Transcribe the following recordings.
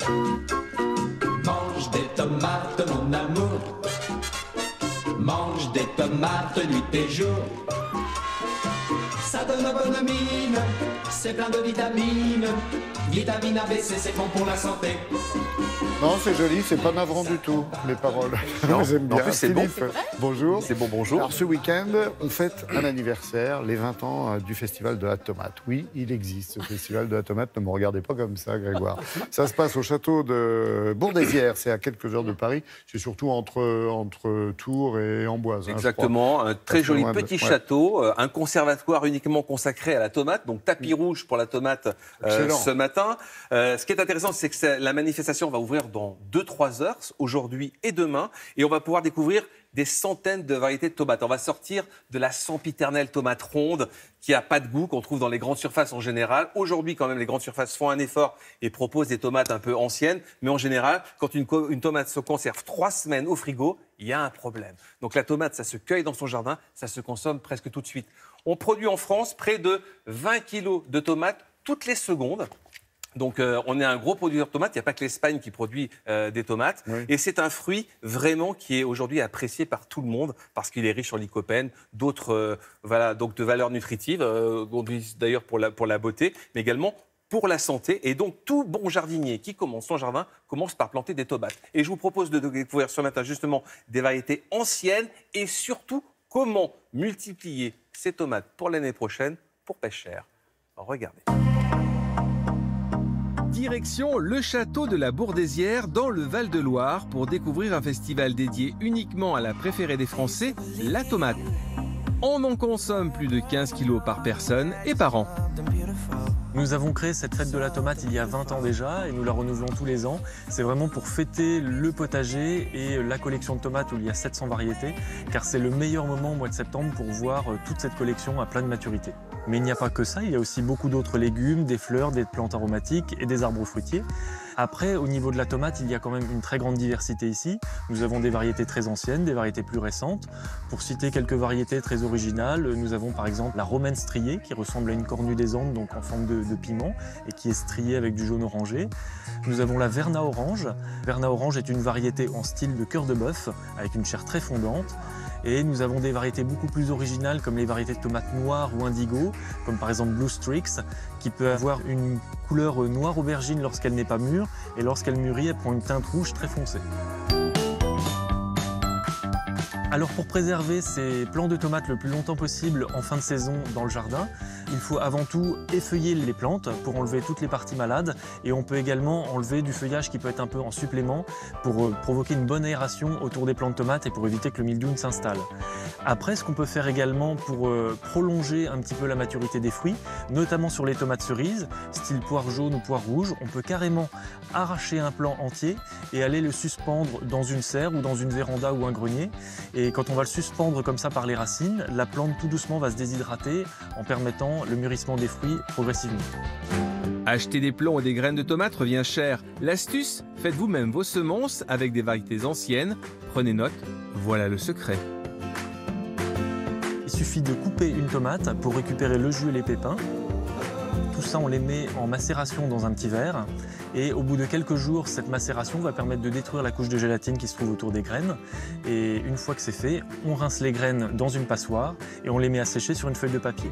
Mange des tomates, mon amour. Mange des tomates nuit et jour. Ça donne bonne mine, c'est plein de vitamines. Vitamine A, B, C, c'est bon pour la santé. Non, c'est joli, c'est pas navrant du tout, les paroles. Non, j'aime bien. en plus, c'est bon. Philippe, bonjour. C'est bon, bonjour. Alors, ce week-end, on fête un anniversaire, les 20 ans du Festival de la Tomate. Oui, il existe, ce Festival de la Tomate. Ne me regardez pas comme ça, Grégoire. Ça se passe au château de Bourdaizières, c'est à quelques heures de Paris. C'est surtout entre Tours et Amboise. Exactement, un très joli petit château, un conservatoire uniquement consacré à la tomate, donc tapis rouge pour la tomate ce matin. Ce qui est intéressant, c'est que la manifestation va ouvrir dans 2-3 heures, aujourd'hui et demain, et on va pouvoir découvrir des centaines de variétés de tomates. On va sortir de la sempiternelle tomate ronde qui n'a pas de goût, qu'on trouve dans les grandes surfaces en général. Aujourd'hui, quand même, les grandes surfaces font un effort et proposent des tomates un peu anciennes. Mais en général, quand une tomate se conserve 3 semaines au frigo, il y a un problème. Donc la tomate, ça se cueille dans son jardin, ça se consomme presque tout de suite. On produit en France près de 20 kilos de tomates toutes les secondes. Donc, on est un gros producteur de tomates. Il n'y a pas que l'Espagne qui produit des tomates. Oui. Et c'est un fruit vraiment qui est aujourd'hui apprécié par tout le monde parce qu'il est riche en lycopène, d'autres donc de valeurs nutritives, d'ailleurs pour la beauté, mais également pour la santé. Et donc, tout bon jardinier qui commence son jardin commence par planter des tomates. Et je vous propose de découvrir ce matin justement des variétés anciennes et surtout comment multiplier ces tomates pour l'année prochaine pour pas cher. Regardez. Direction le château de la Bourdaizière dans le Val-de-Loire pour découvrir un festival dédié uniquement à la préférée des Français, la tomate. On en consomme plus de 15 kilos par personne et par an. Nous avons créé cette fête de la tomate il y a 20 ans déjà et nous la renouvelons tous les ans. C'est vraiment pour fêter le potager et la collection de tomates où il y a 700 variétés, car c'est le meilleur moment au mois de septembre pour voir toute cette collection à pleine maturité. Mais il n'y a pas que ça, il y a aussi beaucoup d'autres légumes, des fleurs, des plantes aromatiques et des arbres fruitiers. Après, au niveau de la tomate, il y a quand même une très grande diversité ici. Nous avons des variétés très anciennes, des variétés plus récentes. Pour citer quelques variétés très originales, nous avons par exemple la romaine striée qui ressemble à une cornue des Andes, donc en forme de piment, et qui est striée avec du jaune orangé. Nous avons la verna orange. Verna orange est une variété en style de cœur de bœuf, avec une chair très fondante. Et nous avons des variétés beaucoup plus originales comme les variétés de tomates noires ou indigo, comme par exemple Blue Streaks, qui peut avoir une couleur noire aubergine lorsqu'elle n'est pas mûre, et lorsqu'elle mûrit, elle prend une teinte rouge très foncée. Alors pour préserver ces plants de tomates le plus longtemps possible en fin de saison dans le jardin, il faut avant tout effeuiller les plantes pour enlever toutes les parties malades, et on peut également enlever du feuillage qui peut être un peu en supplément pour provoquer une bonne aération autour des plants de tomates et pour éviter que le mildiou ne s'installe. Après, ce qu'on peut faire également pour prolonger un petit peu la maturité des fruits, notamment sur les tomates cerises, style poire jaune ou poire rouge, on peut carrément arracher un plant entier et aller le suspendre dans une serre ou dans une véranda ou un grenier. Et quand on va le suspendre comme ça par les racines, la plante tout doucement va se déshydrater en permettant le mûrissement des fruits progressivement. Acheter des plants et des graines de tomates revient cher. L'astuce, faites vous-même vos semences avec des variétés anciennes. Prenez note, voilà le secret. Il suffit de couper une tomate pour récupérer le jus et les pépins. Tout ça, on les met en macération dans un petit verre. Et au bout de quelques jours, cette macération va permettre de détruire la couche de gélatine qui se trouve autour des graines. Et une fois que c'est fait, on rince les graines dans une passoire et on les met à sécher sur une feuille de papier.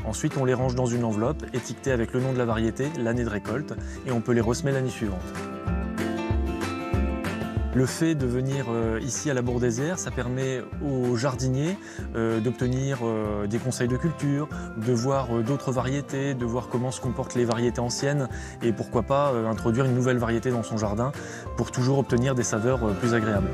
Ensuite, on les range dans une enveloppe étiquetée avec le nom de la variété, l'année de récolte, et on peut les ressemer l'année suivante. Le fait de venir ici à la Bourdaizière, ça permet aux jardiniers d'obtenir des conseils de culture, de voir d'autres variétés, de voir comment se comportent les variétés anciennes et pourquoi pas introduire une nouvelle variété dans son jardin pour toujours obtenir des saveurs plus agréables.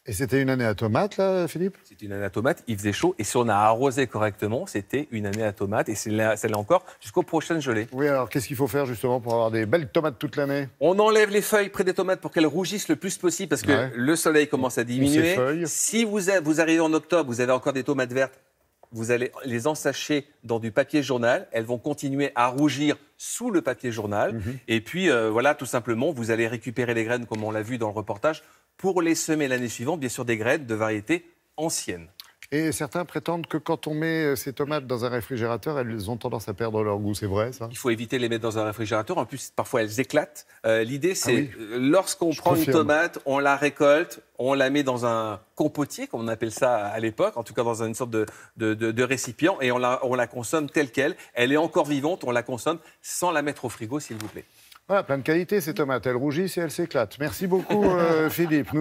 Et c'était une année à tomates, là, Philippe ? C'était une année à tomates, il faisait chaud, et si on a arrosé correctement, c'était une année à tomates, et c'est là encore jusqu'aux prochaines gelées. Oui, alors qu'est-ce qu'il faut faire justement pour avoir des belles tomates toute l'année ? On enlève les feuilles près des tomates pour qu'elles rougissent le plus possible, parce que le soleil commence à diminuer. Si vous arrivez en octobre, vous avez encore des tomates vertes, vous allez les ensacher dans du papier journal. Elles vont continuer à rougir sous le papier journal. Et puis, voilà, tout simplement, vous allez récupérer les graines, comme on l'a vu dans le reportage, pour les semer l'année suivante, bien sûr, des graines de variétés anciennes. Et certains prétendent que quand on met ces tomates dans un réfrigérateur, elles ont tendance à perdre leur goût. C'est vrai, ça? Il faut éviter de les mettre dans un réfrigérateur. En plus, parfois, elles éclatent. L'idée, c'est lorsqu'on prend une tomate, on la récolte, on la met dans un compotier, comme on appelle ça à l'époque, en tout cas dans une sorte de récipient, et on la consomme telle qu'elle. Elle est encore vivante, on la consomme sans la mettre au frigo, s'il vous plaît. Voilà, plein de qualité, ces tomates. Elles rougissent et elles s'éclatent. Merci beaucoup, Philippe.